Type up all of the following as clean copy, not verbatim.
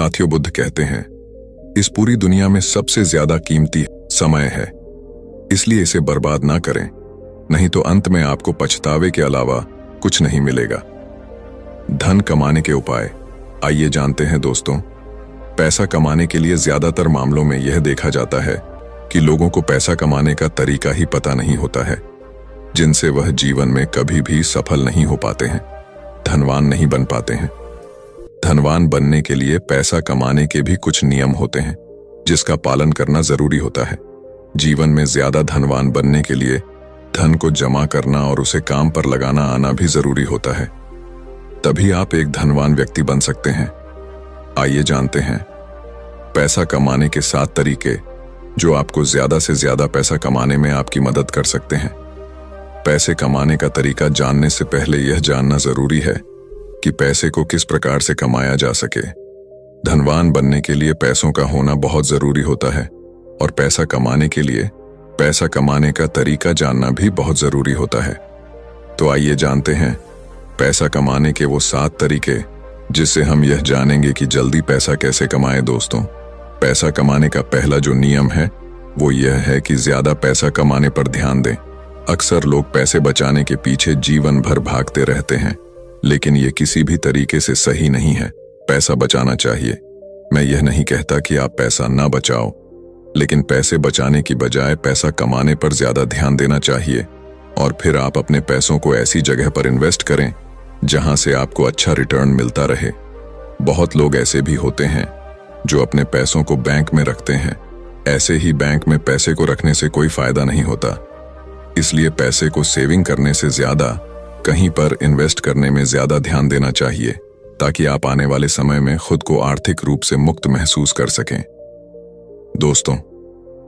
साथियों, बुद्ध कहते हैं, इस पूरी दुनिया में सबसे ज्यादा कीमती समय है, इसलिए इसे बर्बाद ना करें, नहीं तो अंत में आपको पछतावे के अलावा कुछ नहीं मिलेगा। धन कमाने के उपाय आइए जानते हैं दोस्तों। पैसा कमाने के लिए ज्यादातर मामलों में यह देखा जाता है कि लोगों को पैसा कमाने का तरीका ही पता नहीं होता है, जिनसे वह जीवन में कभी भी सफल नहीं हो पाते हैं, धनवान नहीं बन पाते हैं। धनवान बनने के लिए पैसा कमाने के भी कुछ नियम होते हैं, जिसका पालन करना जरूरी होता है। जीवन में ज्यादा धनवान बनने के लिए धन को जमा करना और उसे काम पर लगाना आना भी जरूरी होता है, तभी आप एक धनवान व्यक्ति बन सकते हैं। आइए जानते हैं पैसा कमाने के 7 तरीके जो आपको ज्यादा से ज्यादा पैसा कमाने में आपकी मदद कर सकते हैं। पैसे कमाने का तरीका जानने से पहले यह जानना जरूरी है कि पैसे को किस प्रकार से कमाया जा सके। धनवान बनने के लिए पैसों का होना बहुत जरूरी होता है और पैसा कमाने के लिए पैसा कमाने का तरीका जानना भी बहुत जरूरी होता है। तो आइए जानते हैं पैसा कमाने के वो 7 तरीके, जिससे हम यह जानेंगे कि जल्दी पैसा कैसे कमाएं। दोस्तों, पैसा कमाने का पहला जो नियम है वो यह है कि ज्यादा पैसा कमाने पर ध्यान दें। अक्सर लोग पैसे बचाने के पीछे जीवन भर भागते रहते हैं, लेकिन ये किसी भी तरीके से सही नहीं है। पैसा बचाना चाहिए। मैं यह नहीं कहता कि आप पैसा ना बचाओ, लेकिन पैसे बचाने की बजाय पैसा कमाने पर ज्यादा ध्यान देना चाहिए और फिर आप अपने पैसों को ऐसी जगह पर इन्वेस्ट करें जहां से आपको अच्छा रिटर्न मिलता रहे। बहुत लोग ऐसे भी होते हैं जो अपने पैसों को बैंक में रखते हैं। ऐसे ही बैंक में पैसे को रखने से कोई फायदा नहीं होता, इसलिए पैसे को सेविंग करने से ज्यादा कहीं पर इन्वेस्ट करने में ज्यादा ध्यान देना चाहिए, ताकि आप आने वाले समय में खुद को आर्थिक रूप से मुक्त महसूस कर सकें। दोस्तों,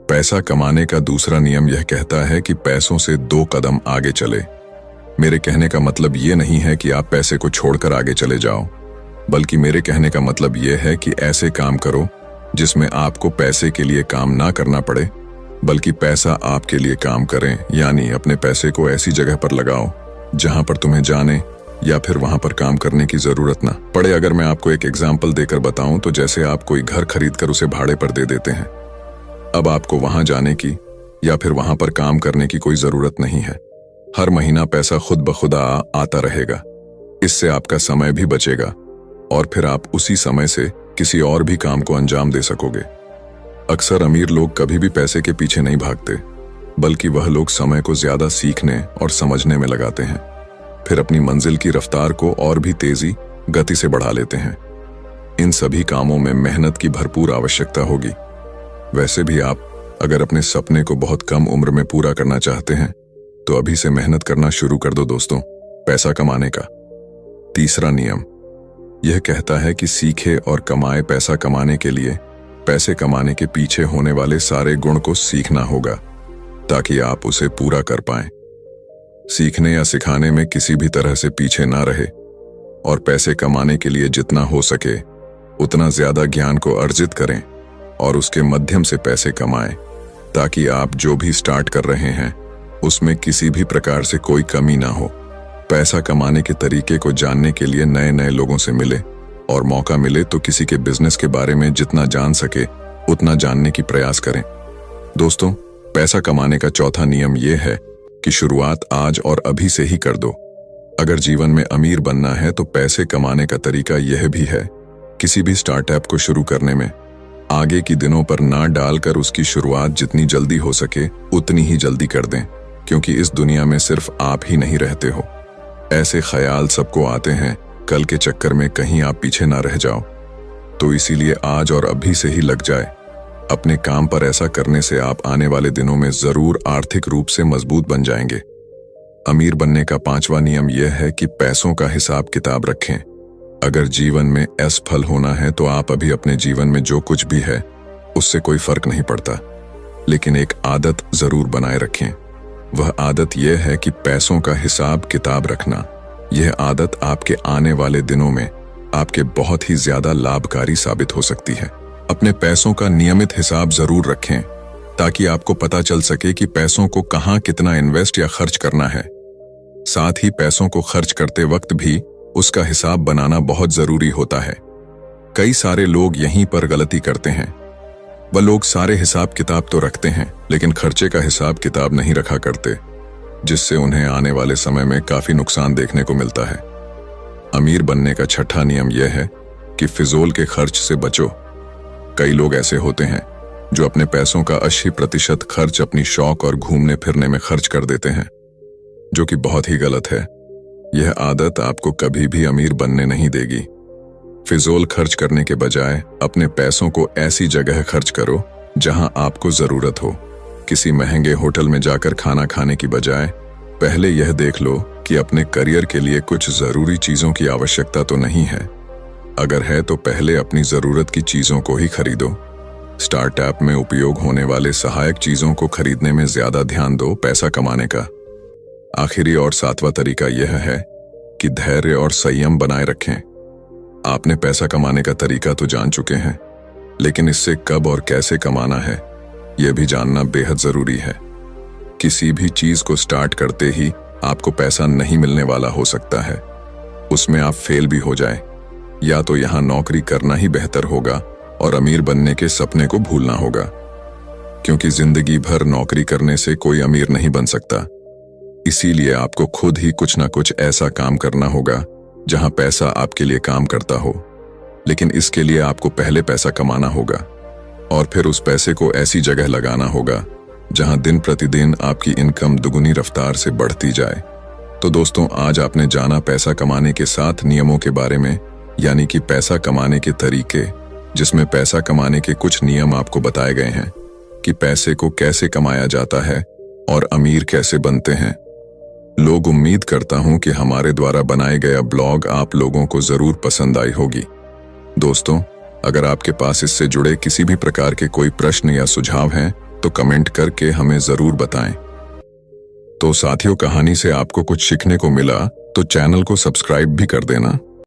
पैसा कमाने का दूसरा नियम यह कहता है कि पैसों से 2 कदम आगे चले। मेरे कहने का मतलब ये नहीं है कि आप पैसे को छोड़कर आगे चले जाओ, बल्कि मेरे कहने का मतलब यह है कि ऐसे काम करो जिसमें आपको पैसे के लिए काम ना करना पड़े, बल्कि पैसा आपके लिए काम करें। यानी अपने पैसे को ऐसी जगह पर लगाओ जहां पर तुम्हें जाने या फिर वहां पर काम करने की जरूरत ना पड़े। अगर मैं आपको एक एग्जाम्पल देकर बताऊं तो जैसे आप कोई घर खरीदकर उसे भाड़े पर दे देते हैं। अब आपको वहां जाने की या फिर वहां पर काम करने की कोई जरूरत नहीं है। हर महीना पैसा खुद ब खुदा आता रहेगा। इससे आपका समय भी बचेगा और फिर आप उसी समय से किसी और भी काम को अंजाम दे सकोगे। अक्सर अमीर लोग कभी भी पैसे के पीछे नहीं भागते, बल्कि वह लोग समय को ज्यादा सीखने और समझने में लगाते हैं, फिर अपनी मंजिल की रफ्तार को और भी तेजी गति से बढ़ा लेते हैं। इन सभी कामों में मेहनत की भरपूर आवश्यकता होगी। वैसे भी आप अगर अपने सपने को बहुत कम उम्र में पूरा करना चाहते हैं तो अभी से मेहनत करना शुरू कर दो। दोस्तों, पैसा कमाने का तीसरा नियम यह कहता है कि सीखे और कमाए। पैसा कमाने के लिए पैसे कमाने के पीछे होने वाले सारे गुण को सीखना होगा, ताकि आप उसे पूरा कर पाएं। सीखने या सिखाने में किसी भी तरह से पीछे ना रहे और पैसे कमाने के लिए जितना हो सके उतना ज्यादा ज्ञान को अर्जित करें और उसके माध्यम से पैसे कमाएं, ताकि आप जो भी स्टार्ट कर रहे हैं उसमें किसी भी प्रकार से कोई कमी ना हो। पैसा कमाने के तरीके को जानने के लिए नए नए लोगों से मिले और मौका मिले तो किसी के बिजनेस के बारे में जितना जान सके उतना जानने की प्रयास करें। दोस्तों, पैसा कमाने का चौथा नियम यह है कि शुरुआत आज और अभी से ही कर दो। अगर जीवन में अमीर बनना है तो पैसे कमाने का तरीका यह भी है, किसी भी स्टार्टअप को शुरू करने में आगे की दिनों पर ना डालकर उसकी शुरुआत जितनी जल्दी हो सके उतनी ही जल्दी कर दें, क्योंकि इस दुनिया में सिर्फ आप ही नहीं रहते हो। ऐसे ख्याल सबको आते हैं, कल के चक्कर में कहीं आप पीछे ना रह जाओ। तो इसीलिए आज और अभी से ही लग जाए अपने काम पर। ऐसा करने से आप आने वाले दिनों में जरूर आर्थिक रूप से मजबूत बन जाएंगे। अमीर बनने का 5वां नियम यह है कि पैसों का हिसाब किताब रखें। अगर जीवन में असफल होना है तो आप अभी अपने जीवन में जो कुछ भी है उससे कोई फर्क नहीं पड़ता, लेकिन एक आदत जरूर बनाए रखें। वह आदत यह है कि पैसों का हिसाब किताब रखना। यह आदत आपके आने वाले दिनों में आपके बहुत ही ज्यादा लाभकारी साबित हो सकती है। अपने पैसों का नियमित हिसाब जरूर रखें, ताकि आपको पता चल सके कि पैसों को कहां कितना इन्वेस्ट या खर्च करना है। साथ ही पैसों को खर्च करते वक्त भी उसका हिसाब बनाना बहुत जरूरी होता है। कई सारे लोग यहीं पर गलती करते हैं। वह लोग सारे हिसाब किताब तो रखते हैं, लेकिन खर्चे का हिसाब किताब नहीं रखा करते, जिससे उन्हें आने वाले समय में काफी नुकसान देखने को मिलता है। अमीर बनने का छठा नियम यह है कि फिजूल के खर्च से बचो। कई लोग ऐसे होते हैं जो अपने पैसों का 80% खर्च अपनी शौक और घूमने फिरने में खर्च कर देते हैं, जो कि बहुत ही गलत है। यह आदत आपको कभी भी अमीर बनने नहीं देगी। फिजूल खर्च करने के बजाय अपने पैसों को ऐसी जगह खर्च करो जहां आपको जरूरत हो। किसी महंगे होटल में जाकर खाना खाने की बजाय पहले यह देख लो कि अपने करियर के लिए कुछ जरूरी चीजों की आवश्यकता तो नहीं है। अगर है तो पहले अपनी जरूरत की चीजों को ही खरीदो। स्टार्टअप में उपयोग होने वाले सहायक चीजों को खरीदने में ज्यादा ध्यान दो पैसा कमाने का। आखिरी और सातवां तरीका यह है कि धैर्य और संयम बनाए रखें। आपने पैसा कमाने का तरीका तो जान चुके हैं, लेकिन इससे कब और कैसे कमाना है यह भी जानना बेहद जरूरी है। किसी भी चीज को स्टार्ट करते ही आपको पैसा नहीं मिलने वाला हो सकता है। उसमें आप फेल भी हो जाए, या तो यहां नौकरी करना ही बेहतर होगा और अमीर बनने के सपने को भूलना होगा, क्योंकि जिंदगी भर नौकरी करने से कोई अमीर नहीं बन सकता। इसीलिए आपको खुद ही कुछ ना कुछ ऐसा काम करना होगा जहां पैसा आपके लिए काम करता हो। लेकिन इसके लिए आपको पहले पैसा कमाना होगा और फिर उस पैसे को ऐसी जगह लगाना होगा जहां दिन प्रतिदिन आपकी इनकम दुगुनी रफ्तार से बढ़ती जाए। तो दोस्तों, आज आपने जाना पैसा कमाने के 7 नियमों के बारे में, यानी कि पैसा कमाने के तरीके, जिसमें पैसा कमाने के कुछ नियम आपको बताए गए हैं कि पैसे को कैसे कमाया जाता है और अमीर कैसे बनते हैं। लोग उम्मीद करता हूं कि हमारे द्वारा बनाया गया ब्लॉग आप लोगों को जरूर पसंद आई होगी। दोस्तों, अगर आपके पास इससे जुड़े किसी भी प्रकार के कोई प्रश्न या सुझाव हैं तो कमेंट करके हमें जरूर बताएं। तो साथियों, कहानी से आपको कुछ सीखने को मिला तो चैनल को सब्सक्राइब भी कर देना।